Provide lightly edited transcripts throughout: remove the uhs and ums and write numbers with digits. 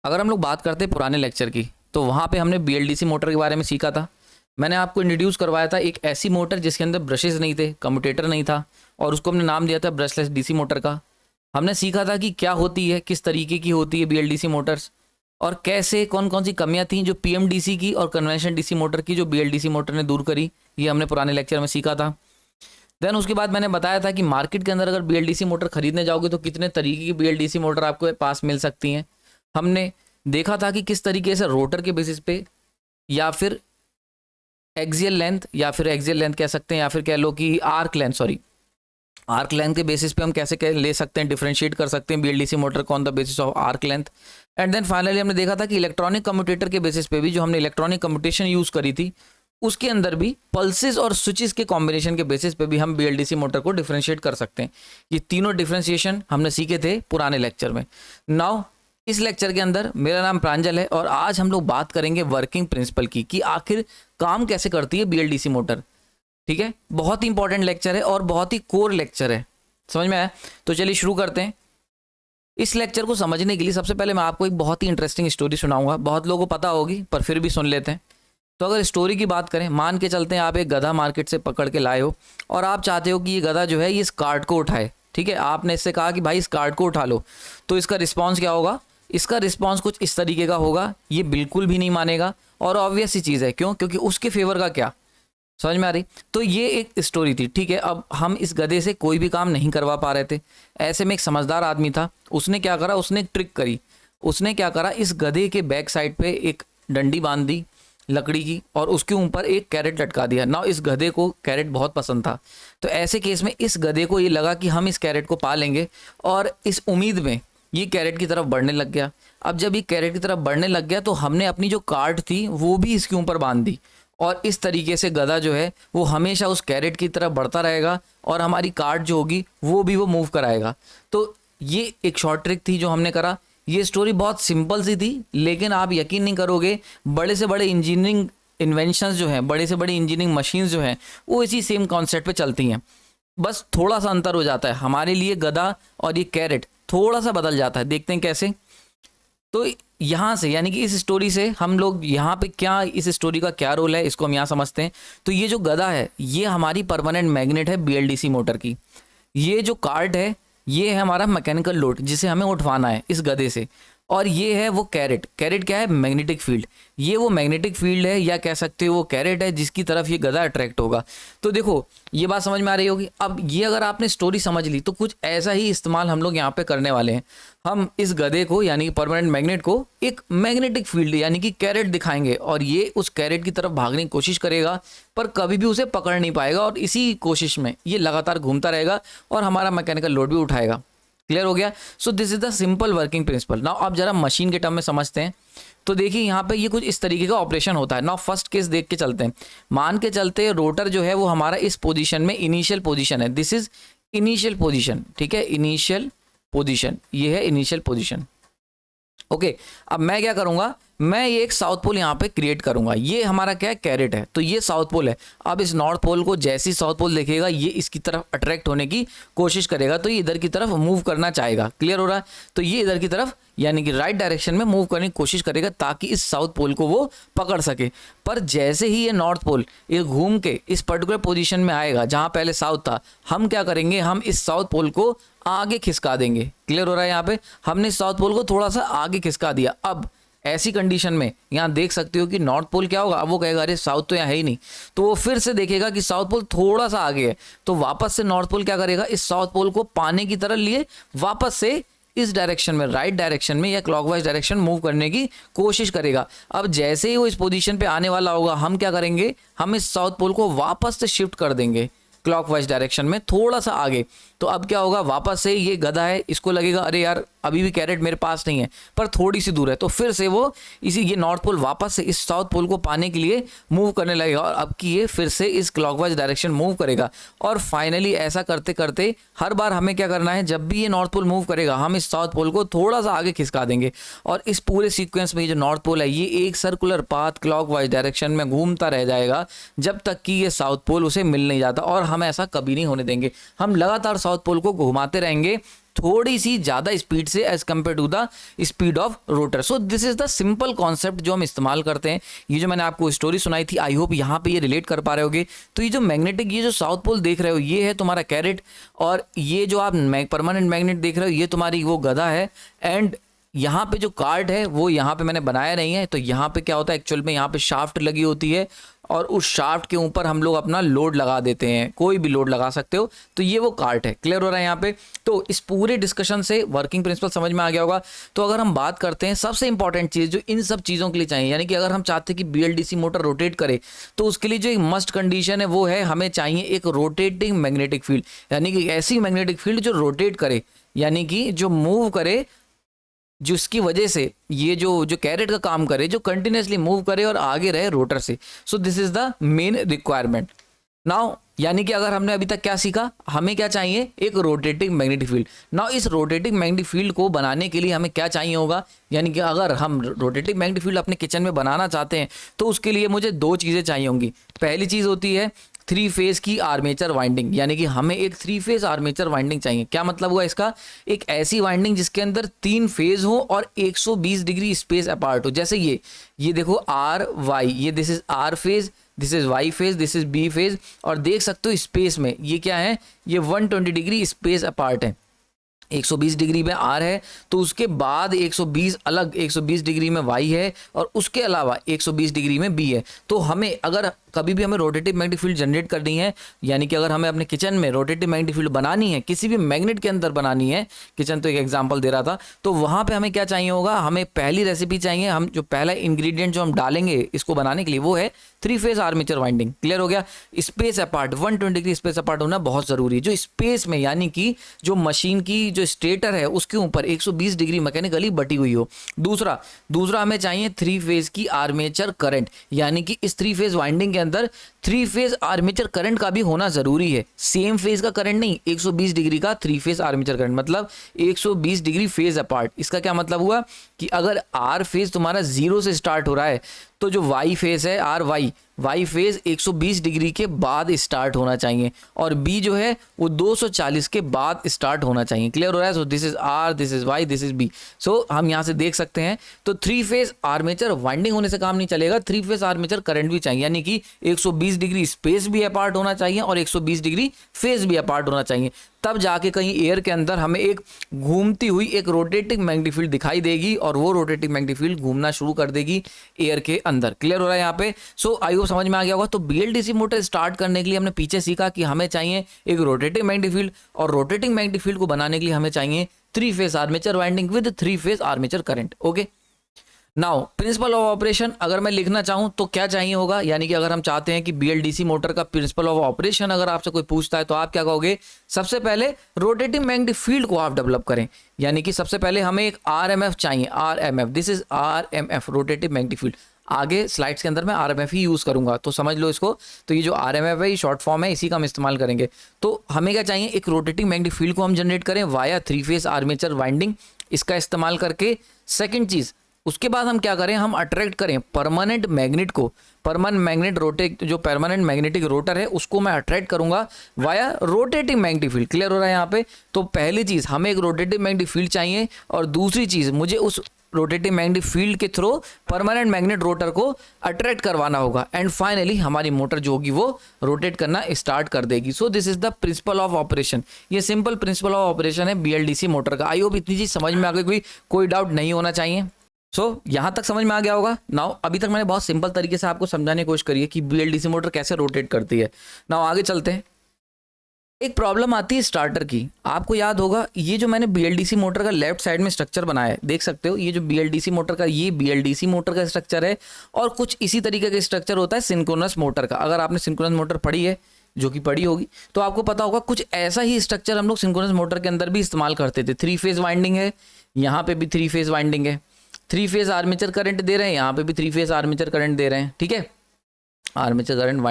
अगर हम लोग बात करते हैं पुराने लेक्चर की, तो वहाँ पे हमने BLDC मोटर के बारे में सीखा था। मैंने आपको इंट्रोड्यूस करवाया था एक ऐसी मोटर जिसके अंदर ब्रशेज़ नहीं थे, कम्यूटेटर नहीं था, और उसको हमने नाम दिया था ब्रशलेस DC मोटर का। हमने सीखा था कि क्या होती है, किस तरीके की होती है BLDC मोटर्स, और कैसे कौन कौन सी कमियां थी जो PMDC की और कन्वेंशनल DC मोटर की जो BLDC मोटर ने दूर करी। ये हमने पुराने लेक्चर में सीखा था। देन उसके बाद मैंने बताया था कि मार्केट के अंदर अगर BLDC मोटर खरीदने जाओगे तो कितने तरीके की BLDC मोटर आपको पास मिल सकती हैं। हमने देखा था कि किस तरीके से रोटर के बेसिस पे या फिर एक्सियल लेंथ कह सकते हैं, या फिर कह लो कि आर्क लेंथ के बेसिस पे हम कैसे ले सकते हैं, डिफरेंशिएट कर सकते हैं BLDC मोटर को on the basis of arc length. And then finally हमने देखा था कि इलेक्ट्रॉनिक कम्यूटेटर के बेसिस पे भी जो हमने इलेक्ट्रॉनिक कम्यूटेशन यूज़ करी थी, उसके अंदर भी पल्सेस और स्विचेस के कॉम्बिनेशन के बेसिस पे भी हम BLDC मोटर को डिफरेंशिएट कर सकते हैं। ये तीनों डिफरेंशिएशन हमने सीखे थे पुराने लेक्चर में। नाउ इस लेक्चर के अंदर मेरा नाम प्रांजल है और आज हम लोग बात करेंगे वर्किंग प्रिंसिपल की, कि आखिर काम कैसे करती है BLDC मोटर। ठीक है, बहुत ही इंपॉर्टेंट लेक्चर है और बहुत ही कोर लेक्चर है, समझ में आया? तो चलिए शुरू करते हैं। इस लेक्चर को समझने के लिए सबसे पहले मैं आपको एक बहुत ही इंटरेस्टिंग स्टोरी सुनाऊंगा। बहुत लोगों को पता होगी पर फिर भी सुन लेते हैं। तो अगर स्टोरी की बात करें, मान के चलते हैं आप एक गधा मार्केट से पकड़ के लाए हो और आप चाहते हो कि ये गधा जो है ये इस कार्ट को उठाए। ठीक है, आपने इससे कहा कि भाई इस कार्ट को उठा लो, तो इसका रिस्पॉन्स क्या होगा? इसका रिस्पॉन्स कुछ इस तरीके का होगा, ये बिल्कुल भी नहीं मानेगा। और ऑब्वियस सी चीज़ है, क्यों? क्योंकि उसके फेवर का क्या, समझ में आ रही? तो ये एक स्टोरी थी। ठीक है, अब हम इस गधे से कोई भी काम नहीं करवा पा रहे थे। ऐसे में एक समझदार आदमी था, उसने क्या करा, उसने एक ट्रिक करी। उसने क्या करा, इस गधे के बैक साइड पे एक डंडी बांध दी लकड़ी की और उसके ऊपर एक कैरेट लटका दिया ना। इस गधे को कैरेट बहुत पसंद था, तो ऐसे केस में इस गधे को ये लगा कि हम इस कैरेट को पा लेंगे, और इस उम्मीद में ये कैरेट की तरफ बढ़ने लग गया। अब जब ये कैरेट की तरफ बढ़ने लग गया तो हमने अपनी जो कार्ट थी वो भी इसके ऊपर बांध दी, और इस तरीके से गधा जो है वो हमेशा उस कैरेट की तरफ बढ़ता रहेगा और हमारी कार्ट जो होगी वो भी वो मूव कराएगा। तो ये एक शॉर्ट ट्रिक थी जो हमने करा। ये स्टोरी बहुत सिंपल सी थी, लेकिन आप यकीन नहीं करोगे, बड़े से बड़े इंजीनियरिंग इन्वेंशंस जो हैं, बड़े से बड़ी इंजीनियरिंग मशीन्स जो हैं, वो इसी सेम कॉन्सेप्ट पे चलती हैं। बस थोड़ा सा अंतर हो जाता है, हमारे लिए गधा और ये कैरेट थोड़ा सा बदल जाता है। देखते हैं कैसे। तो यहाँ से, यानी कि इस स्टोरी से हम लोग यहाँ पे क्या, इस स्टोरी का क्या रोल है इसको हम यहाँ समझते हैं। तो ये जो गधा है ये हमारी परमानेंट मैग्नेट है BLDC मोटर की। ये जो कार्ट है ये है हमारा मैकेनिकल लोड जिसे हमें उठवाना है इस गधे से। और ये है वो कैरेट। कैरेट क्या है? Magnetic field. ये वो मैग्नेटिक फील्ड है, या कह सकते हो वो कैरेट है जिसकी तरफ ये गधा अट्रैक्ट होगा। तो देखो ये बात समझ में आ रही होगी। अब ये अगर आपने स्टोरी समझ ली तो कुछ ऐसा ही इस्तेमाल हम लोग यहाँ पे करने वाले हैं। हम इस गधे को यानी कि परमानेंट मैग्नेट को एक मैग्नेटिक फील्ड यानी कि कैरेट दिखाएंगे, और ये उस कैरेट की तरफ भागने की कोशिश करेगा पर कभी भी उसे पकड़ नहीं पाएगा, और इसी कोशिश में ये लगातार घूमता रहेगा और हमारा मैकेनिकल लोड भी उठाएगा। क्लियर हो गया? सो this is the simple working principle. Now आप जरा मशीन के टर्म में समझते हैं। तो देखिए यहाँ पे ये कुछ इस तरीके का ऑपरेशन होता है। नाउ फर्स्ट केस देख के चलते हैं। मान के चलते रोटर जो है वो हमारा इस पोजीशन में इनिशियल पोजीशन है। This is initial position. ठीक है, इनिशियल पोजीशन, ये है इनिशियल पोजीशन। ओके, अब मैं क्या करूंगा, मैं ये एक साउथ पोल यहाँ पे क्रिएट करूंगा। ये हमारा क्या है? कैरेट है, तो ये साउथ पोल है। अब इस नॉर्थ पोल को जैसे ही साउथ पोल देखेगा ये इसकी तरफ अट्रैक्ट होने की कोशिश करेगा, तो ये इधर की तरफ मूव करना चाहेगा। क्लियर हो रहा है? तो ये इधर की तरफ यानी कि राइट डायरेक्शन में मूव करने की कोशिश करेगा ताकि इस साउथ पोल को वो पकड़ सके। पर जैसे ही ये नॉर्थ पोल ये घूम के इस पर्टिकुलर पोजीशन में आएगा जहाँ पहले साउथ था, हम क्या करेंगे, हम इस साउथ पोल को आगे खिसका देंगे। क्लियर हो रहा है? यहाँ पे हमने साउथ पोल को थोड़ा सा आगे खिसका दिया। अब ऐसी कंडीशन में यहाँ देख सकते हो कि नॉर्थ पोल क्या होगा, अब वो कहेगा अरे साउथ तो यहाँ है ही नहीं, तो वो फिर से देखेगा कि साउथ पोल थोड़ा सा आगे है, तो वापस से नॉर्थ पोल क्या करेगा, इस साउथ पोल को पाने की तरह लिए वापस से इस डायरेक्शन में, राइट डायरेक्शन में या क्लॉकवाइज डायरेक्शन मूव करने की कोशिश करेगा। अब जैसे ही वो इस पोजीशन पे आने वाला होगा, हम क्या करेंगे, हम इस साउथ पोल को वापस से शिफ्ट कर देंगे क्लॉकवाइज डायरेक्शन में थोड़ा सा आगे। तो अब क्या होगा, वापस से ये गधा है, इसको लगेगा अरे यार अभी भी कैरेट मेरे पास नहीं है पर थोड़ी सी दूर है, तो फिर से वो ये नॉर्थ पोल वापस से इस साउथ पोल को पाने के लिए मूव करने लगेगा, और अब की ये फिर से इस क्लॉकवाइज डायरेक्शन मूव करेगा। और फाइनली ऐसा करते करते हर बार हमें क्या करना है, जब भी ये नॉर्थ पोल मूव करेगा हम इस साउथ पोल को थोड़ा सा आगे खिसका देंगे, और इस पूरे सीक्वेंस में ये जो नॉर्थ पोल है ये एक सर्कुलर पाथ क्लॉकवाइज डायरेक्शन में घूमता रह जाएगा जब तक कि ये साउथ पोल उसे मिल नहीं जाता। और हम ऐसा कभी नहीं होने देंगे, हम लगातार साउथ पोल को घुमाते रहेंगे थोड़ी सी ज़्यादा स्पीड से as compare to the speed of rotor. So this is the simple concept जो हम इस्तेमाल करते हैं। ये जो मैंने आपको स्टोरी सुनाई थी, आई होप यहाँ पे ये रिलेट कर पा रहे होगे। तो ये जो मैग्नेटिक, ये जो साउथ पोल देख रहे हो, ये है तुम्हारा कैरेट, और ये जो आप परमानेंट मैग्नेट देख रहे हो, ये तुम्हारी वो गधा है। एंड यहाँ पे जो कार्ड है वो यहाँ पे मैंने बनाया नहीं है। तो यहाँ पे क्या होता है एक्चुअल में, यहाँ पे शाफ्ट लगी होती है और उस शाफ्ट के ऊपर हम लोग अपना लोड लगा देते हैं, कोई भी लोड लगा सकते हो। तो ये वो कार्ट है। क्लियर हो रहा है यहाँ पे? तो इस पूरे डिस्कशन से वर्किंग प्रिंसिपल समझ में आ गया होगा। तो अगर हम बात करते हैं सबसे इंपॉर्टेंट चीज़ जो इन सब चीज़ों के लिए चाहिए, यानी कि अगर हम चाहते हैं कि BLDC मोटर रोटेट करे, तो उसके लिए जो एक मस्ट कंडीशन है वो है, हमें चाहिए एक रोटेटिंग मैग्नेटिक फील्ड, यानी कि ऐसी मैग्नेटिक फील्ड जो रोटेट करे, यानी कि जो मूव करे, जिसकी वजह से ये जो कैरेट का काम करे, जो कंटिन्यूसली मूव करे और आगे रहे रोटर से। सो this is the main requirement. Now यानी कि अगर हमने अभी तक क्या सीखा, हमें क्या चाहिए, एक रोटेटिंग मैग्नेटिक फील्ड। नाउ इस रोटेटिंग मैग्नेटिक फील्ड को बनाने के लिए हमें क्या चाहिए होगा, यानी कि अगर हम रोटेटिंग मैग्नेटिक फील्ड अपने किचन में बनाना चाहते हैं तो उसके लिए मुझे दो चीज़ें चाहिए होंगी। पहली चीज़ होती है 3 फेज की आर्मेचर वाइंडिंग, यानी कि हमें एक 3 फेज आर्मेचर वाइंडिंग चाहिए। क्या मतलब हुआ इसका, एक ऐसी वाइंडिंग जिसके अंदर 3 फेज हो और 120 डिग्री स्पेस अपार्ट हो। जैसे ये देखो RY, ये this is R phase, this is Y phase, this is B phase, और देख सकते हो स्पेस में ये क्या है, ये 120 डिग्री स्पेस अपार्ट है। 120 डिग्री में R है, तो उसके बाद 120 अलग 120 डिग्री में Y है, और उसके अलावा 120 डिग्री में B है। तो हमें अगर कभी भी हमें रोटेटिव मैग्नेटिक फील्ड जनरेट करनी है, यानी कि अगर हमें अपने किचन में रोटेटिव मैग्नेटिक फील्ड बनानी है, किसी भी मैग्नेट के अंदर बनानी है, किचन तो एक एग्जांपल दे रहा था, तो वहाँ पे हमें क्या चाहिए होगा, हमें पहली रेसिपी चाहिए, हम जो पहला इंग्रेडिएंट जो हम डालेंगे इसको बनाने के लिए वो है 3 फेज आर्मेचर वाइंडिंग। क्लियर हो गया? Space apart 120 degree space apart होना बहुत ज़रूरी है। जो स्पेस में, यानी कि जो मशीन की जो स्टेटर है उसके ऊपर 120 डिग्री मैकेनिकली बटी हुई हो। दूसरा हमें चाहिए 3 फेज की आर्मेचर करंट, यानी कि इस 3 फेज वाइंडिंग के अंदर 3 फेज आर्मेचर करंट का भी होना जरूरी है। सेम फेज का करंट नहीं, 120 डिग्री का 3 फेज आर्मेचर करंट, मतलब 120 डिग्री फेज अपार्ट। इसका क्या मतलब हुआ कि अगर R फेज तुम्हारा 0 से स्टार्ट हो रहा है, तो जो Y फेज है वाई फेज 120 डिग्री के बाद स्टार्ट होना चाहिए, और B जो है वो 240 के बाद स्टार्ट होना चाहिए। क्लियर हो रहा है? So this is R, this is Y, this is B। सो हम यहाँ से देख सकते हैं, तो 3 फेज आर्मेचर वाइंडिंग होने से काम नहीं चलेगा, 3 फेज आर्मेचर करंट भी चाहिए, यानी कि 120 डिग्री स्पेस भी अपार्ट होना चाहिए और 120 डिग्री फेज भी अपार्ट होना चाहिए। तब जाके कहीं एयर के अंदर हमें एक घूमती हुई एक रोटेटिंग मैग्नेटिक फील्ड दिखाई देगी, और वो रोटेटिंग मैग्नेटिक फील्ड घूमना शुरू कर देगी एयर के अंदर। क्लियर हो रहा है यहाँ पे? सो आई होप समझ में आ गया होगा। तो BLDC मोटर स्टार्ट करने के लिए हमने पीछे सीखा कि हमें चाहिए एक रोटेटिंग मैग्नेटिक फील्ड, और रोटेटिंग मैग्नेटिक फील्ड को बनाने के लिए हमें चाहिए 3 phase armature winding with 3 phase armature current. Okay, now principle of operation अगर मैं लिखना चाहूँ तो क्या चाहिए होगा, यानी कि अगर हम चाहते हैं कि BLDC मोटर का प्रिंसिपल ऑफ ऑपरेशन अगर आपसे कोई पूछता है तो आप क्या कहोगे, सबसे पहले रोटेटिंग मैग्नेटिक फील्ड को आप डेवलप करें, यानी कि सबसे पहले हमें एक RMF चाहिए, RMF, this is RMF rotative magnetic field. आगे स्लाइड्स के अंदर मैं RMF ही यूज़ करूंगा, तो समझ लो इसको। तो ये जो RMF है ये शॉर्ट फॉर्म है, इसी का हम इस्तेमाल करेंगे। तो हमें क्या चाहिए, एक रोटेटिंग मैग्नेटिक फील्ड को हम जनरेट करें वाया 3 फेज आर्मेचर वाइंडिंग, इसका इस्तेमाल करके। सेकेंड चीज़, उसके बाद हम क्या करें, हम अट्रैक्ट करें परमानेंट मैग्नेट को, परमानेंट मैग्नेट रोटेट, जो परमानेंट मैग्नेटिक रोटर है उसको मैं अट्रैक्ट करूंगा via rotating magnetic field. Clear हो रहा है यहाँ पे? तो पहली चीज़ हमें एक रोटेटिव मैग्नेटिक फील्ड चाहिए, और दूसरी चीज़ मुझे उस रोटेटिव मैग्नेटिक फील्ड के थ्रू परमानेंट मैग्नेट रोटर को अट्रैक्ट करवाना होगा, एंड फाइनली हमारी मोटर जो होगी वो रोटेट करना स्टार्ट कर देगी। सो this is the principle of operation. ये सिंपल प्रिंसिपल ऑफ ऑपरेशन है BLDC मोटर का। आई होप इतनी चीज़ समझ में आ गई, कोई डाउट नहीं होना चाहिए। यहाँ तक समझ में आ गया होगा। नाउ अभी तक मैंने बहुत सिंपल तरीके से आपको समझाने की कोशिश करी है कि BLDC मोटर कैसे रोटेट करती है। नाउ आगे चलते हैं। एक प्रॉब्लम आती है स्टार्टर की। आपको याद होगा ये जो मैंने BLDC मोटर का लेफ्ट साइड में स्ट्रक्चर बनाया है, देख सकते हो ये जो BLDC मोटर का, ये BLDC मोटर का स्ट्रक्चर है, और कुछ इसी तरीके का स्ट्रक्चर होता है सिंक्रोनस मोटर का। अगर आपने सिंक्रोनस मोटर पढ़ी है, जो कि पढ़ी होगी, तो आपको पता होगा कुछ ऐसा ही स्ट्रक्चर हम लोग सिंक्रोनस मोटर के अंदर भी इस्तेमाल करते थे। 3 फेज वाइंडिंग है, यहाँ पे भी 3 फेज वाइंडिंग है, 3 फेज आर्मेचर करंट दे रहे हैं, यहाँ पे भी 3 फेज आर्मेचर करंट दे रहे हैं। ठीक है, armature current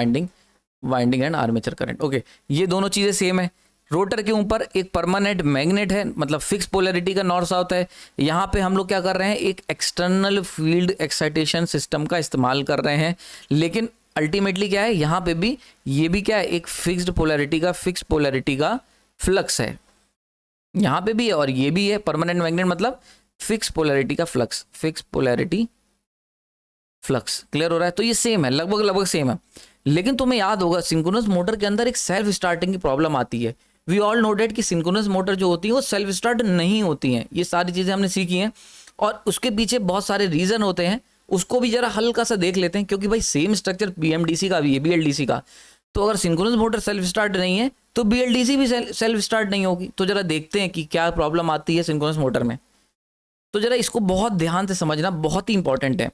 winding and armature current. Okay, ये दोनों चीज़ें सेम है। रोटर के ऊपर एक परमानेंट मैग्नेट है, मतलब फिक्स पोलैरिटी का नॉर्थ साउथ है। यहाँ पे हम लोग क्या कर रहे हैं, एक एक्सटर्नल फील्ड एक्साइटेशन सिस्टम का इस्तेमाल कर रहे हैं, लेकिन अल्टीमेटली क्या है, यहाँ पे भी ये भी क्या है, एक फिक्स पोलैरिटी का फ्लक्स है। यहाँ पे भी है और ये भी है। परमानेंट मैग्नेट मतलब फिक्स पोलैरिटी का flux, fix polarity flux. Clear हो रहा है? तो ये सेम है, लगभग लगभग सेम है। लेकिन तुम्हें याद होगा सिंक्रोनस मोटर के अंदर एक सेल्फ स्टार्टिंग की प्रॉब्लम आती है। वी ऑल नो डेट कि सिंक्रोनस मोटर जो होती है वो सेल्फ स्टार्ट नहीं होती हैं। ये सारी चीज़ें हमने सीखी हैं और उसके पीछे बहुत सारे रीज़न होते हैं, उसको भी जरा हल्का सा देख लेते हैं, क्योंकि भाई सेम स्ट्रक्चर बीएमडीसी का भी है, बीएलडीसी का। तो अगर सिंक्रोनस मोटर सेल्फ स्टार्ट नहीं है तो बीएलडीसी भी सेल्फ स्टार्ट नहीं होगी। तो जरा देखते हैं कि क्या प्रॉब्लम आती है सिंक्रोनस मोटर में। तो जरा इसको बहुत ध्यान से समझना, बहुत ही इंपॉर्टेंट है।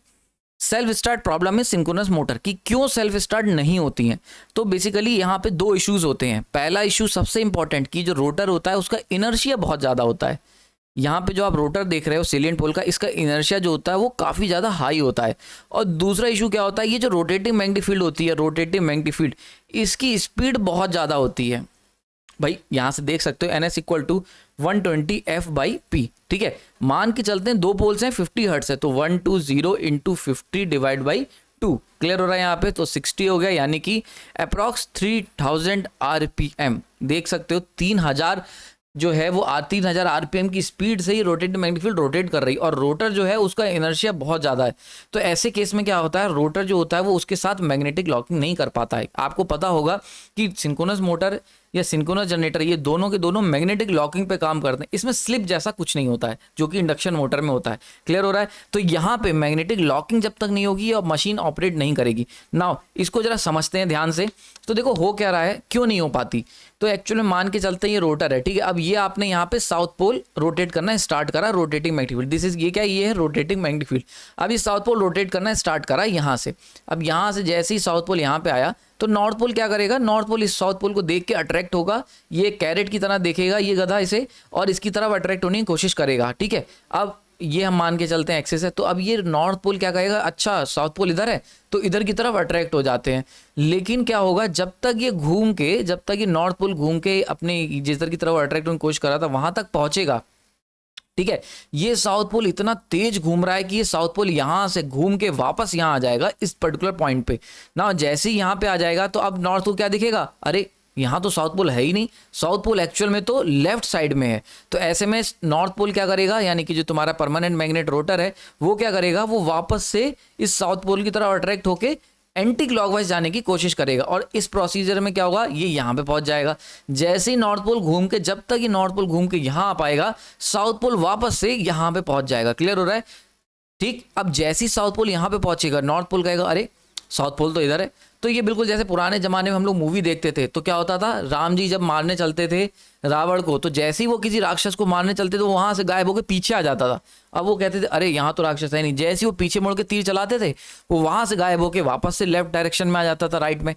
सेल्फ स्टार्ट प्रॉब्लम है सिंक्रोनस मोटर की, क्यों सेल्फ स्टार्ट नहीं होती हैं? तो बेसिकली यहाँ पे दो इश्यूज होते हैं। पहला इशू सबसे इंपॉर्टेंट कि जो रोटर होता है उसका इनर्शिया बहुत ज़्यादा होता है। यहाँ पे जो आप रोटर देख रहे हो सेलिएंट पोल का, इसका इनर्शिया जो होता है वो काफ़ी ज़्यादा हाई होता है। और दूसरा इशू क्या होता है, ये जो रोटेटिंग मैग्नेटिक फील्ड होती है, रोटेटिंग मैग्नेटिक फील्ड, इसकी स्पीड बहुत ज़्यादा होती है। भाई यहाँ से देख सकते हो NS इक्वल टू 120 F/P। ठीक है, मान के चलते हैं दो पोल्स हैं, 50 हर्ट्स है, तो 120 इंटू 50 डिवाइड बाई 2। क्लियर हो रहा है यहाँ पे? तो 60 हो गया, यानी कि अप्रॉक्स 3000 RPM। देख सकते हो 3000 जो है वो 3000 RPM की स्पीड से ही रोटेटिंग मैग्नेटिक फील्ड रोटेट कर रही है, और रोटर जो है उसका इनर्शिया बहुत ज़्यादा है। तो ऐसे केस में क्या होता है, रोटर जो होता है वो उसके साथ मैग्नेटिक लॉकिंग नहीं कर पाता है। आपको पता होगा कि सिंक्रोनस मोटर या सिंक्रोनस जनरेटर ये दोनों के दोनों मैग्नेटिक लॉकिंग पे काम करते हैं। इसमें स्लिप जैसा कुछ नहीं होता है जो कि इंडक्शन मोटर में होता है। क्लियर हो रहा है? तो यहाँ पे मैग्नेटिक लॉकिंग जब तक नहीं होगी और मशीन ऑपरेट नहीं करेगी। नाउ इसको जरा समझते हैं ध्यान से। तो देखो हो क्या रहा है, क्यों नहीं हो पाती। तो एक्चुअली मान के चलते हैं ये रोटर है, ठीक है। अब ये आपने यहाँ पे साउथ पोल रोटेट करना स्टार्ट करा, rotating magnetic field, this is, ये क्या है, ये है रोटेटिंग मैग्नेटिक फील्ड। अब ये साउथ पोल रोटेट करना स्टार्ट करा यहाँ से। अब यहाँ से जैसे ही साउथ पोल यहाँ पे आया तो नॉर्थ पोल क्या करेगा, नॉर्थ पोल इस साउथ पोल को देख के अट्रैक्ट होगा, ये कैरेट की तरह देखेगा ये गधा इसे, और इसकी तरफ अट्रैक्ट होने की कोशिश करेगा। ठीक है, अब ये हम मान के चलते हैं एक्सेस है, तो अब ये नॉर्थ पोल क्या कहेगा, अच्छा साउथ पोल इधर है, तो इधर की तरफ अट्रैक्ट हो जाते हैं। लेकिन क्या होगा, जब तक ये घूम के, जब तक ये नॉर्थ पोल घूम के अपने जिधर की तरफ अट्रैक्ट होने की कोशिश कर रहा था वहां तक पहुंचेगा, ठीक है, ये साउथ पोल इतना तेज घूम रहा है कि ये साउथ पोल यहां से घूम के वापस यहां आ जाएगा इस पर्टिकुलर पॉइंट पे ना। जैसे ही यहां पे आ जाएगा तो अब नॉर्थ पोल क्या दिखेगा, अरे यहाँ तो साउथ पोल है ही नहीं, साउथ पोल एक्चुअल में तो लेफ्ट साइड में है। तो ऐसे में नॉर्थ पोल क्या करेगा, यानी कि जो तुम्हारा परमानेंट मैग्नेट रोटर है वो क्या करेगा, वो वापस से इस साउथ पोल की तरफ अट्रैक्ट होके एंटी क्लॉकवाइज जाने की कोशिश करेगा। और इस प्रोसीजर में क्या होगा, ये यहाँ पे पहुंच जाएगा। जैसे ही नॉर्थ पोल घूम के, जब तक ये नॉर्थ पोल घूम के यहाँ आ पाएगा, साउथ पोल वापस से यहाँ पे पहुंच जाएगा। क्लियर हो रहा है? ठीक, अब जैसे ही साउथ पोल यहाँ पे पहुंचेगा, नॉर्थ पोल कहेगा अरे साउथ पोल तो इधर है। तो ये बिल्कुल जैसे पुराने जमाने में हम लोग मूवी देखते थे, तो क्या होता था, राम जी जब मारने चलते थे रावण को, तो जैसे ही वो किसी राक्षस को मारने चलते तो वहां से गायब होकर पीछे आ जाता था। अब वो कहते थे अरे यहाँ तो राक्षस है नहीं, जैसे ही वो पीछे मुड़ के तीर चलाते थे वो वहां से गायब होकर वापस से लेफ्ट डायरेक्शन में आ जाता था, राइट में।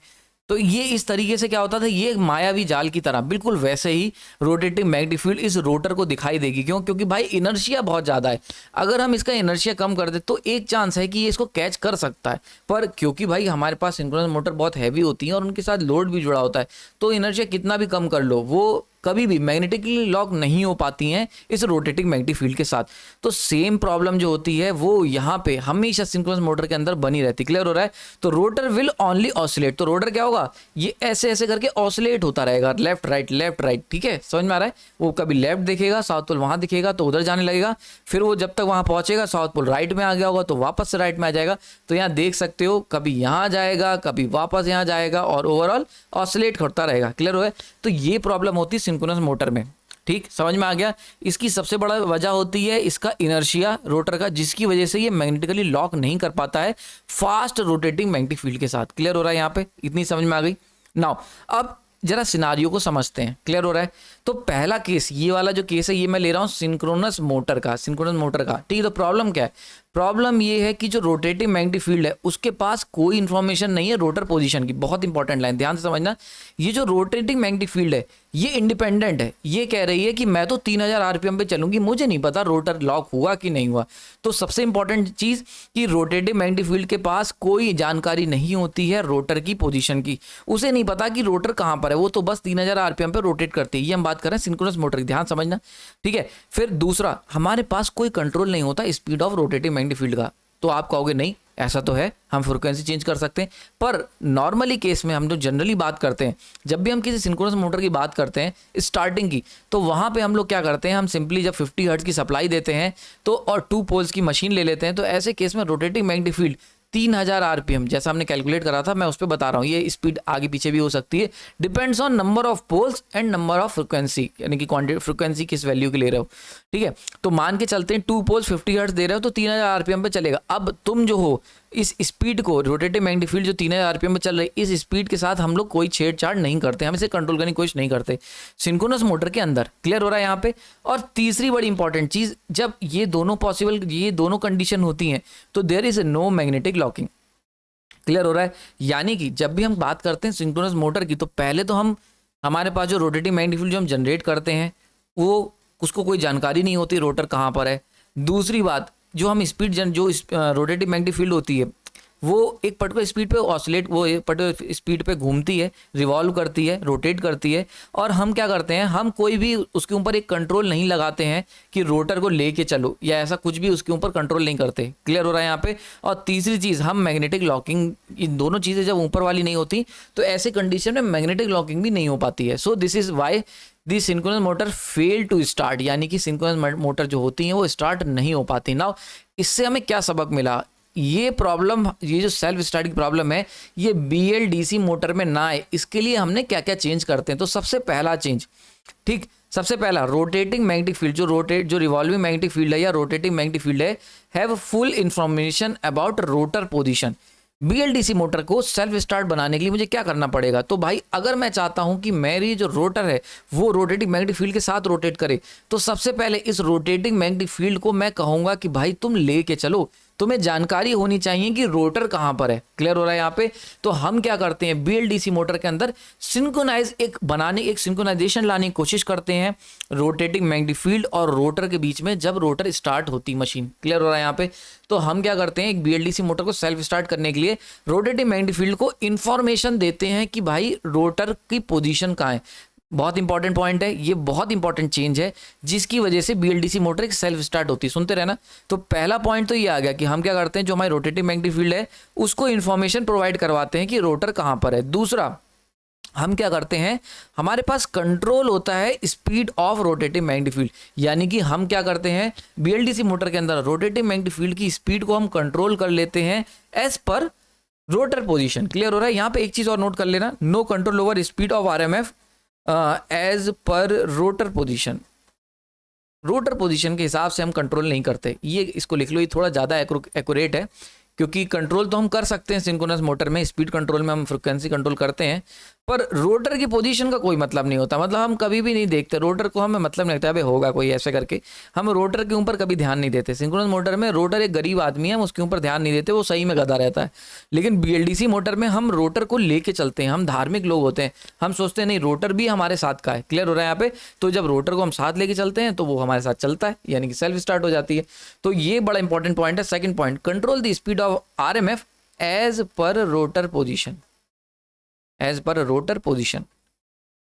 तो ये इस तरीके से क्या होता था, ये एक मायावी जाल की तरह, बिल्कुल वैसे ही रोटेटिंग मैग्नेटिक फील्ड इस रोटर को दिखाई देगी। क्यों? क्योंकि भाई इनर्शिया बहुत ज़्यादा है। अगर हम इसका इनर्शिया कम कर दे तो एक चांस है कि ये इसको कैच कर सकता है, पर क्योंकि भाई हमारे पास सिंक्रोनस मोटर बहुत हैवी होती है और उनके साथ लोड भी जुड़ा होता है, तो इनर्शिया कितना भी कम कर लो वो कभी भी मैग्नेटिकली लॉक नहीं हो पाती हैं इस रोटेटिंग मैग्नेटिक फील्ड के साथ। तो सेम प्रॉब्लम जो होती है वो यहाँ पे हमेशा सिंक्रोनस मोटर के अंदर बनी रहती। क्लियर हो रहा है? तो रोटर विल ओनली ऑसिलेट, तो रोटर क्या होगा, ये ऐसे ऐसे करके ऑसिलेट होता रहेगा, लेफ्ट राइट लेफ्ट राइट। ठीक है, समझ में आ रहा है? वो कभी लेफ्ट दिखेगा, साउथ पोल वहां दिखेगा तो उधर जाने लगेगा, फिर वो जब तक वहां पहुंचेगा साउथ पोल राइट में आ गया होगा तो वापस से राइट में आ जाएगा। तो यहाँ देख सकते हो कभी यहाँ जाएगा कभी वापस यहाँ जाएगा और ओवरऑल ऑसिलेट करता रहेगा। क्लियर हो गया? तो ये प्रॉब्लम होती है सिंक्रोनस मोटर में। ठीक, समझ में आ गया? इसकी सबसे बड़ा वजह होती है इसका इनर्शिया रोटर का, जिसकी वजह से ये मैग्नेटिकली लॉक नहीं कर पाता है फास्ट रोटेटिंग मैग्नेटिक फील्ड के साथ। क्लियर हो रहा है? यहाँ पे इतनी समझ में आ गई। नाउ अब जरा सिनारियो को समझते हैं। क्लियर हो रहा है? तो पहला केस, ये वाला जो केस है ये मैं ले रहा हूँ सिंक्रोनस मोटर का, सिंक्रोनस मोटर का। ठीक है, तो प्रॉब्लम क्या है, प्रॉब्लम ये है कि जो रोटेटिंग मैग्नेटिक फील्ड है उसके पास कोई इंफॉर्मेशन नहीं है रोटर पोजीशन की। बहुत इंपॉर्टेंट लाइन, ध्यान से समझना। ये जो रोटेटिंग मैग्नेटिक फील्ड है ये इंडिपेंडेंट है, ये कह रही है कि मैं तो 3000 RPM पे चलूंगी, मुझे नहीं पता रोटर लॉक हुआ कि नहीं हुआ। तो सबसे इंपॉर्टेंट चीज कि रोटेटिंग मैग्नेटिक फील्ड के पास कोई जानकारी नहीं होती है रोटर की पोजीशन की, उसे नहीं पता कि रोटर कहां पर है, वो तो बस 3000 RPM पे रोटेट करती है। ये हम बात कर रहे हैं सिंक्रोनस मोटर की, ध्यान समझना। ठीक है, फिर दूसरा, हमारे पास कोई कंट्रोल नहीं होता speed of rotating magnetic field का। तो आप कहोगे नहीं ऐसा तो है, हम फ्रिक्वेंसी चेंज कर सकते हैं। पर नॉर्मली केस में हम जो जनरली बात करते हैं, जब भी हम किसी सिंक्रोनस मोटर की बात करते हैं स्टार्टिंग की, तो वहाँ पे हम लोग क्या करते हैं, हम सिंपली जब 50 हर्ट्ज की सप्लाई देते हैं तो और 2 पोल्स की मशीन ले लेते हैं, तो ऐसे केस में रोटेटिंग मैग्नेटिक फील्ड 3000 आरपीएम जैसा हमने कैलकुलेट करा था, मैं उस पर बता रहा हूँ, ये स्पीड आगे पीछे भी हो सकती है, depends on number of poles and number of frequency, यानी कि क्वांटिटी फ्रिक्वेंसी किस वैल्यू की ले रहे हो, ठीक है। तो मान के चलते हैं 2 पोल्स 50 हर्ट्ज दे रहे हो तो 3000 आरपीएम पे चलेगा। अब तुम जो हो इस स्पीड को, रोटेटिंग मैग्नेटिक फील्ड जो 3000 आरपीएम पे चल रही है, इस स्पीड के साथ हम लोग कोई छेड़छाड़ नहीं करते, हम इसे कंट्रोल करने की कोशिश नहीं करते सिंक्रोनस मोटर के अंदर। क्लियर हो रहा है यहाँ पे। और तीसरी बड़ी इंपॉर्टेंट चीज, जब ये दोनों पॉसिबल, ये दोनों कंडीशन होती हैं तो there is no magnetic locking. Clear हो रहा है। यानी कि जब भी हम बात करते हैं सिंक्रोनस मोटर की, तो पहले तो हमारे पास जो रोटेटिंग मैग्नेटिक फील्ड जो हम जनरेट करते हैं वो उसको कोई जानकारी नहीं होती रोटर कहाँ पर है। दूसरी बात, जो हम स्पीड जो रोटेटिंग मैग्नेटिक फील्ड होती है वो एक पर्टिकुलर स्पीड पे ऑसिलेट, वो एक पर्टिकुलर स्पीड पे घूमती है, रिवॉल्व करती है, रोटेट करती है, और हम क्या करते हैं, हम कोई भी उसके ऊपर एक कंट्रोल नहीं लगाते हैं कि रोटर को लेके चलो, या ऐसा कुछ भी उसके ऊपर कंट्रोल नहीं करते। क्लियर हो रहा है यहाँ पे। और तीसरी चीज़, हम मैग्नेटिक लॉकिंग, इन दोनों चीज़ें जब ऊपर वाली नहीं होती तो ऐसे कंडीशन में मैग्नेटिक लॉकिंग भी नहीं हो पाती है। So this is why the synchronous motor fail to start, यानी कि सिंक्रोनस मोटर जो होती हैं वो स्टार्ट नहीं हो पाती। नाउ इससे हमें क्या सबक मिला, ये प्रॉब्लम, ये जो सेल्फ स्टार्टिंग प्रॉब्लम है, ये BLDC मोटर में ना आए, इसके लिए हमने क्या क्या चेंज करते हैं। तो सबसे पहला चेंज, ठीक, सबसे पहला रोटेटिंग मैग्नेटिक फील्ड, जो रिवॉल्विंग मैग्नेटिक फील्ड है या रोटेटिंग मैग्नेटिक फील्ड है, have full information about rotor position. BLDC motor को सेल्फ स्टार्ट बनाने के लिए मुझे क्या करना पड़ेगा, तो भाई अगर मैं चाहता हूं कि मेरी जो रोटर है वो रोटेटिंग मैग्नेटिक फील्ड के साथ रोटेट करे, तो सबसे पहले इस रोटेटिंग मैग्नेटिक फील्ड को मैं कहूंगा कि भाई तुम लेके चलो, तुम्हें जानकारी होनी चाहिए कि रोटर कहां पर है। क्लियर हो रहा है यहाँ पे। तो हम क्या करते हैं, BLDC मोटर के अंदर एक सिंक्रोनाइजेशन लाने की कोशिश करते हैं रोटेटिंग मैग्नेटिक फील्ड और रोटर के बीच में, जब रोटर स्टार्ट होती मशीन। क्लियर हो रहा है यहाँ पे। तो हम क्या करते हैं, एक BLDC मोटर को सेल्फ स्टार्ट करने के लिए रोटेटिंग मैग्नेटिक फील्ड को इंफॉर्मेशन देते हैं कि भाई रोटर की पोजीशन कहाँ है। बहुत इंपॉर्टेंट पॉइंट है ये, बहुत इंपॉर्टेंट चेंज है जिसकी वजह से BLDC मोटर एक सेल्फ स्टार्ट होती है। सुनते रहना। तो पहला पॉइंट तो ये आ गया कि हम क्या करते हैं, जो हमारी रोटेटिंग मैग्नेटिक फील्ड है उसको इंफॉर्मेशन प्रोवाइड करवाते हैं कि रोटर कहाँ पर है। दूसरा, हम क्या करते हैं, हमारे पास कंट्रोल होता है speed of rotating magnetic field, यानी कि हम क्या करते हैं, BLDC मोटर के अंदर रोटेटिंग मैग्नेटिक फील्ड की स्पीड को हम कंट्रोल कर लेते हैं as per rotor position. Clear हो रहा है। यहाँ पे एक चीज और नोट कर लेना, no control over speed of RMF as per rotor position. Rotor position के हिसाब से हम कंट्रोल नहीं करते, ये इसको लिख लो, ये थोड़ा ज़्यादा एक्यूरेट है, क्योंकि कंट्रोल तो हम कर सकते हैं सिंक्रोनस मोटर में, स्पीड कंट्रोल में हम फ्रिक्वेंसी कंट्रोल करते हैं, पर रोटर की पोजीशन का कोई मतलब नहीं होता। मतलब हम कभी भी नहीं देखते रोटर को, हमें मतलब नहीं लगता अबे होगा कोई ऐसे करके, हम रोटर के ऊपर कभी ध्यान नहीं देते। सिंक्रोनस मोटर में रोटर एक गरीब आदमी है, हम उसके ऊपर ध्यान नहीं देते, वो सही में गधा रहता है। लेकिन BLDC मोटर में हम रोटर को लेके चलते हैं, हम धार्मिक लोग होते हैं, हम सोचते हैं नहीं रोटर भी हमारे साथ का है। क्लियर हो रहा है यहाँ पे। तो जब रोटर को हम साथ लेके चलते हैं तो वो हमारे साथ चलता है, यानी कि सेल्फ स्टार्ट हो जाती है। तो ये बड़ा इंपॉर्टेंट पॉइंट है। Second point, control the speed of RMF as per rotor position, as per rotor position.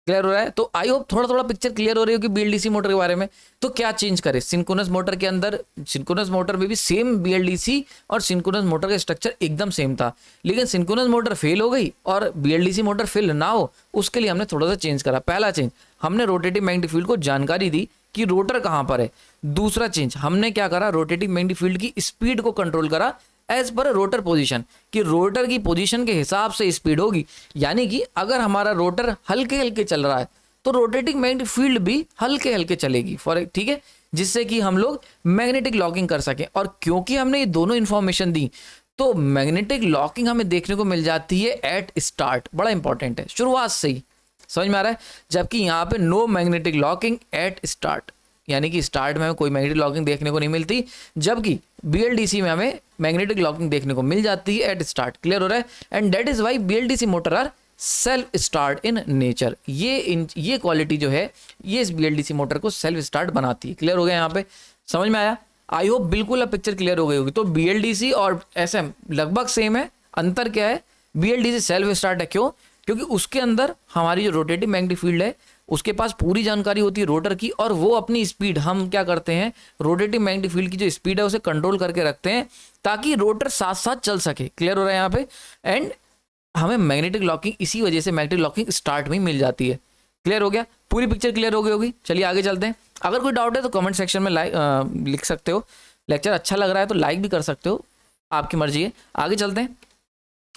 Clear हो रहा है। तो आई होप थोड़ा पिक्चर क्लियर हो रही होगी BLDC मोटर के बारे में। तो क्या चेंज करें सिंक्रोनस मोटर के अंदर, सिंक्रोनस मोटर में भी सेम BLDC और सिंक्रोनस मोटर का स्ट्रक्चर एकदम सेम था, लेकिन सिंक्रोनस मोटर फेल हो गई और BLDC मोटर फेल ना हो उसके लिए हमने थोड़ा सा चेंज करा। पहला चेंज, हमने रोटेटिंग मैग्नेटिक फील्ड को जानकारी दी कि रोटर कहाँ पर है। दूसरा चेंज, हमने क्या करा, रोटेटिंग मैग्नेटिक फील्ड की स्पीड को कंट्रोल करा एज पर रोटर पोजीशन, कि रोटर की पोजीशन के हिसाब से स्पीड होगी। यानी कि अगर हमारा रोटर हल्के हल्के चल रहा है तो रोटेटिंग मैग्नेटिक फील्ड भी हल्के हल्के चलेगी, ठीक है, जिससे कि हम लोग मैग्नेटिक लॉकिंग कर सकें। और क्योंकि हमने ये दोनों इंफॉर्मेशन दी तो मैग्नेटिक लॉकिंग हमें देखने को मिल जाती है एट स्टार्ट। बड़ा इंपॉर्टेंट है, शुरुआत से ही, समझ में आ रहा है। जबकि यहाँ पे no magnetic locking at start, यानी कि स्टार्ट में हमें कोई मैग्नेटिक लॉकिंग देखने को नहीं मिलती, जबकि BLDC में हमें मैग्नेटिक लॉकिंग देखने को मिल जाती है एट स्टार्ट। क्लियर हो रहा है। And that is why BLDC motor are self start in nature. ये क्वालिटी जो है ये इस BLDC मोटर को सेल्फ स्टार्ट बनाती है। क्लियर हो गया, यहाँ पे समझ में आया। आई होप बिल्कुल अब पिक्चर क्लियर हो गई होगी। तो BLDC और SM लगभग सेम है, अंतर क्या है, BLDC सेल्फ स्टार्ट है, क्यों, क्योंकि उसके अंदर हमारी जो रोटेटिंग मैग्नेटिक फील्ड है उसके पास पूरी जानकारी होती है रोटर की, और वो अपनी स्पीड, हम क्या करते हैं रोटेटिव मैग्नेटिक फील्ड की जो स्पीड है उसे कंट्रोल करके रखते हैं ताकि रोटर साथ साथ चल सके। क्लियर हो रहा है यहाँ पे? एंड हमें मैग्नेटिक लॉकिंग, इसी वजह से मैग्नेटिक लॉकिंग स्टार्ट में ही मिल जाती है। क्लियर हो गया? पूरी पिक्चर क्लियर हो गई होगी। चलिए आगे चलते हैं। अगर कोई डाउट है तो कमेंट सेक्शन में लिख सकते हो। लेक्चर अच्छा लग रहा है तो लाइक भी कर सकते हो, आपकी मर्जी है। आगे चलते हैं।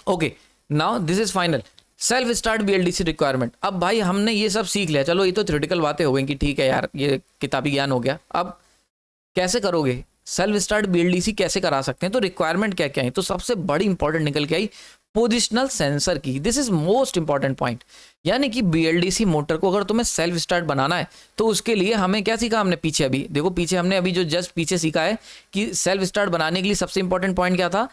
Okay, now this is final. Self start BLDC requirement. अब भाई हमने ये सब सीख लिया, चलो ये तो थ्योरेटिकल बातें हो गई कि ठीक है यार ये किताबी ज्ञान हो गया। अब कैसे करोगे सेल्फ स्टार्ट BLDC, कैसे करा सकते हैं, तो रिक्वायरमेंट क्या क्या है? तो सबसे बड़ी इंपॉर्टेंट निकल के आई पोजिशनल सेंसर की। This is most important point. यानी कि BLDC मोटर को अगर तुम्हें सेल्फ स्टार्ट बनाना है तो उसके लिए हमें क्या सीखा हमने पीछे? अभी देखो पीछे हमने अभी जो जस्ट पीछे सीखा है कि सेल्फ स्टार्ट बनाने के लिए सबसे इंपॉर्टेंट पॉइंट क्या था?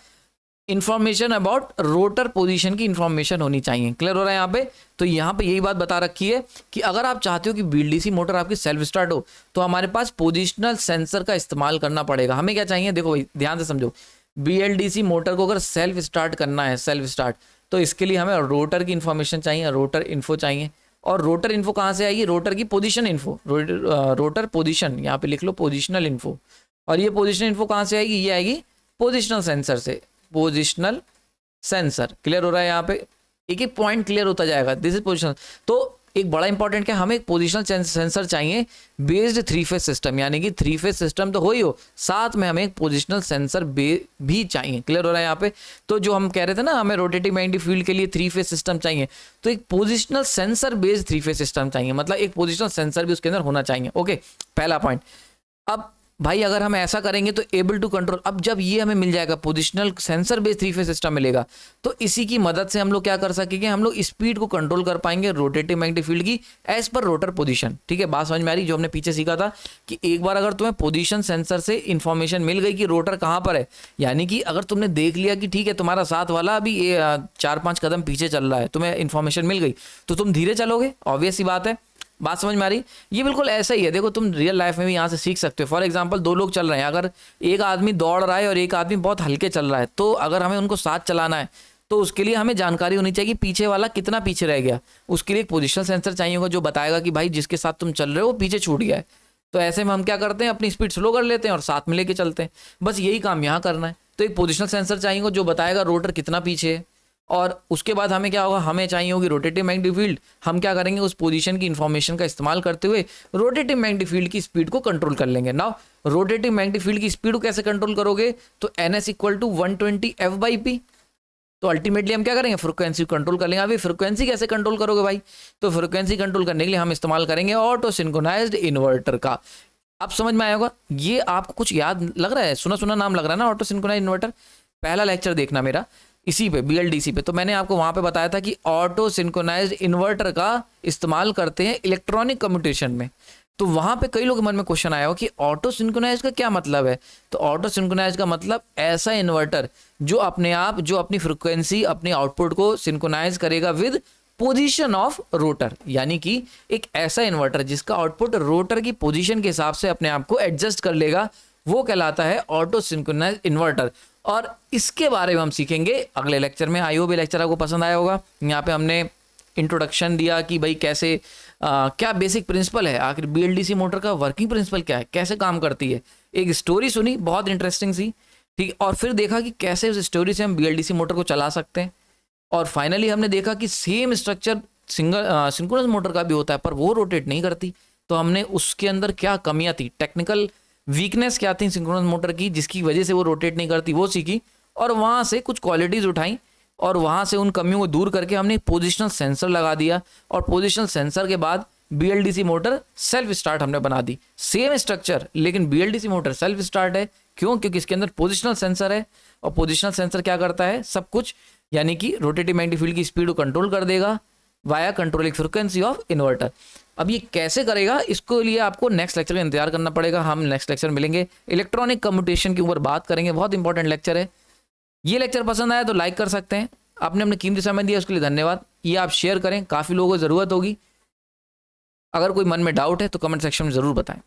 इंफॉर्मेशन अबाउट रोटर पोजीशन की इंफॉर्मेशन होनी चाहिए। क्लियर हो रहा है यहाँ पे? तो यहाँ पे यही बात बता रखी है कि अगर आप चाहते हो कि BLDC मोटर आपकी सेल्फ स्टार्ट हो तो हमारे पास पोजिशनल सेंसर का इस्तेमाल करना पड़ेगा। हमें क्या चाहिए? देखो भाई ध्यान से समझो, BLDC मोटर को अगर सेल्फ स्टार्ट करना है, सेल्फ स्टार्ट, तो इसके लिए हमें रोटर की इंफॉर्मेशन चाहिए, रोटर इन्फो चाहिए। और रोटर इन्फो कहाँ से आएगी? रोटर की पोजीशन इन्फो, रोटर पोजीशन, यहाँ पे लिख लो पोजिशनल इन्फो। और ये पोजिशनल इन्फो कहाँ से आएगी? ये आएगी पोजिशनल सेंसर से, पोजिशनल सेंसर। क्लियर हो रहा है यहाँ पे? एक एक पॉइंट क्लियर होता जाएगा। This is positional. तो एक बड़ा इंपॉर्टेंट क्या, हमें एक पोजिशनल सेंसर चाहिए बेस्ड 3 फेज सिस्टम, यानी कि 3 फेज सिस्टम तो हो ही हो, साथ में हमें एक पोजिशनल सेंसर भी चाहिए। क्लियर हो रहा है यहाँ पे? तो जो हम कह रहे थे ना हमें रोटेटिव मैग्नेटिक फील्ड के लिए 3 फेज सिस्टम चाहिए, तो एक positional sensor based 3 phase system चाहिए, मतलब एक पोजिशनल सेंसर भी उसके अंदर होना चाहिए। ओके, पहला पॉइंट। अब भाई अगर हम ऐसा करेंगे तो एबल टू कंट्रोल, अब जब ये हमें मिल जाएगा positional sensor based 3 phase system मिलेगा, तो इसी की मदद से हम लोग क्या कर सकेंगे? हम लोग स्पीड को कंट्रोल कर पाएंगे रोटेटिव मैग्नेटिक फील्ड की एज पर रोटर पोजीशन। ठीक है, बात समझ में आ रही? जो हमने पीछे सीखा था कि एक बार अगर तुम्हें पोजीशन सेंसर से इंफॉर्मेशन मिल गई कि रोटर कहाँ पर है, यानी कि अगर तुमने देख लिया कि ठीक है तुम्हारा साथ वाला अभी 4-5 कदम पीछे चल रहा है, तुम्हें इंफॉर्मेशन मिल गई, तो तुम धीरे चलोगे, ऑब्वियस सी बात है। बात समझ में आ रही? ये बिल्कुल ऐसा ही है। देखो तुम रियल लाइफ में भी यहाँ से सीख सकते हो। फॉर एग्जांपल 2 लोग चल रहे हैं, अगर एक आदमी दौड़ रहा है और एक आदमी बहुत हल्के चल रहा है, तो अगर हमें उनको साथ चलाना है तो उसके लिए हमें जानकारी होनी चाहिए कि पीछे वाला कितना पीछे रह गया। उसके लिए एक पोजिशनल सेंसर चाहिए होगा जो बताएगा कि भाई जिसके साथ तुम चल रहे हो वो पीछे छूट गया है। तो ऐसे में हम क्या करते हैं? अपनी स्पीड स्लो कर लेते हैं और साथ में लेके चलते हैं। बस यही काम यहाँ करना है। तो एक पोजिशनल सेंसर चाहिए जो बताएगा रोटर कितना पीछे है, और उसके बाद हमें क्या होगा? हमें चाहिए होगी रोटेटिव मैग्नेटिक फील्ड। हम क्या करेंगे? उस पोजीशन की इंफॉर्मेशन का इस्तेमाल करते हुए रोटेटिव मैग्नेटिक फील्ड की स्पीड को कंट्रोल कर लेंगे। नाउ रोटेटिव मैग्नेटिक फील्ड की स्पीड को कैसे कंट्रोल करोगे? तो NS इक्वल टू 120 F/P। तो अल्टीमेटली हम क्या करेंगे? फ्रिक्वेंसी कंट्रोल कर लेंगे। अभी फ्रिक्वेंसी कैसे कंट्रोल करोगे भाई? तो फ्रिक्वेंसी कंट्रोल करने के लिए हम इस्तेमाल करेंगे ऑटो सिंक्रोनाइज्ड इन्वर्टर का। अब समझ में आया होगा? ये आपको कुछ याद लग रहा है? सुना सुना नाम लग रहा है ना, ऑटो सिंक्रोनाइज्ड इन्वर्टर। पहला लेक्चर देखना मेरा इसी पे BLDC पे, तो मैंने आपको वहां पे बताया था कि ऑटो सिंक्रोनाइज्ड इन्वर्टर का इस्तेमाल करते हैं इलेक्ट्रॉनिक कम्युनिकेशन में। तो वहां पे कई लोगों के मन में क्वेश्चन आया हो कि ऑटो सिंक्रोनाइज का क्या मतलब है? तो ऑटो सिंक्रोनाइज का मतलब ऐसा इन्वर्टर जो अपने आप, जो अपनी फ्रिक्वेंसी, अपने आउटपुट को सिंक्रोनाइज करेगा विद पोजीशन ऑफ रोटर, यानी कि एक ऐसा इन्वर्टर जिसका आउटपुट रोटर की पोजीशन के हिसाब से अपने आप को एडजस्ट कर लेगा, वो कहलाता है ऑटो सिंक्रोनाइज इन्वर्टर। और इसके बारे में हम सीखेंगे अगले लेक्चर में। आई होप ये लेक्चर आपको पसंद आया होगा। यहाँ पे हमने इंट्रोडक्शन दिया कि भाई कैसे क्या बेसिक प्रिंसिपल है, आखिर BLDC मोटर का वर्किंग प्रिंसिपल क्या है, कैसे काम करती है। एक स्टोरी सुनी बहुत इंटरेस्टिंग सी, ठीक, और फिर देखा कि कैसे उस स्टोरी से हम BLDC मोटर को चला सकते हैं। और फाइनली हमने देखा कि सेम स्ट्रक्चर सिंक्रोनस मोटर का भी होता है, पर वो रोटेट नहीं करती। तो हमने उसके अंदर क्या कमियां थी, टेक्निकल वीकनेस क्या थी सिंक्रोनस मोटर की, जिसकी वजह से वो रोटेट नहीं करती, वो सीखी। और वहाँ से कुछ क्वालिटीज़ उठाई और वहाँ से उन कमियों को दूर करके हमने पोजिशनल सेंसर लगा दिया। और पोजिशनल सेंसर के बाद BLDC मोटर सेल्फ स्टार्ट हमने बना दी। सेम स्ट्रक्चर, लेकिन BLDC मोटर सेल्फ स्टार्ट है। क्यों? क्योंकि इसके अंदर पोजिशनल सेंसर है, और पोजिशनल सेंसर क्या करता है? सब कुछ, यानी कि रोटेटिव मैग्नेटिक फील्ड की स्पीड को कंट्रोल कर देगा via controlling frequency of inverter. अब ये कैसे करेगा, इसको लिए आपको नेक्स्ट लेक्चर का इंतजार करना पड़ेगा। हम नेक्स्ट लेक्चर मिलेंगे, इलेक्ट्रॉनिक कम्युनिकेशन के ऊपर बात करेंगे, बहुत इंपॉर्टेंट लेक्चर है। ये लेक्चर पसंद आया तो लाइक कर सकते हैं। आपने अपने कीमती समय दिया उसके लिए धन्यवाद। ये आप शेयर करें, काफ़ी लोगों को ज़रूरत होगी। अगर कोई मन में डाउट है तो कमेंट सेक्शन में ज़रूर बताएं।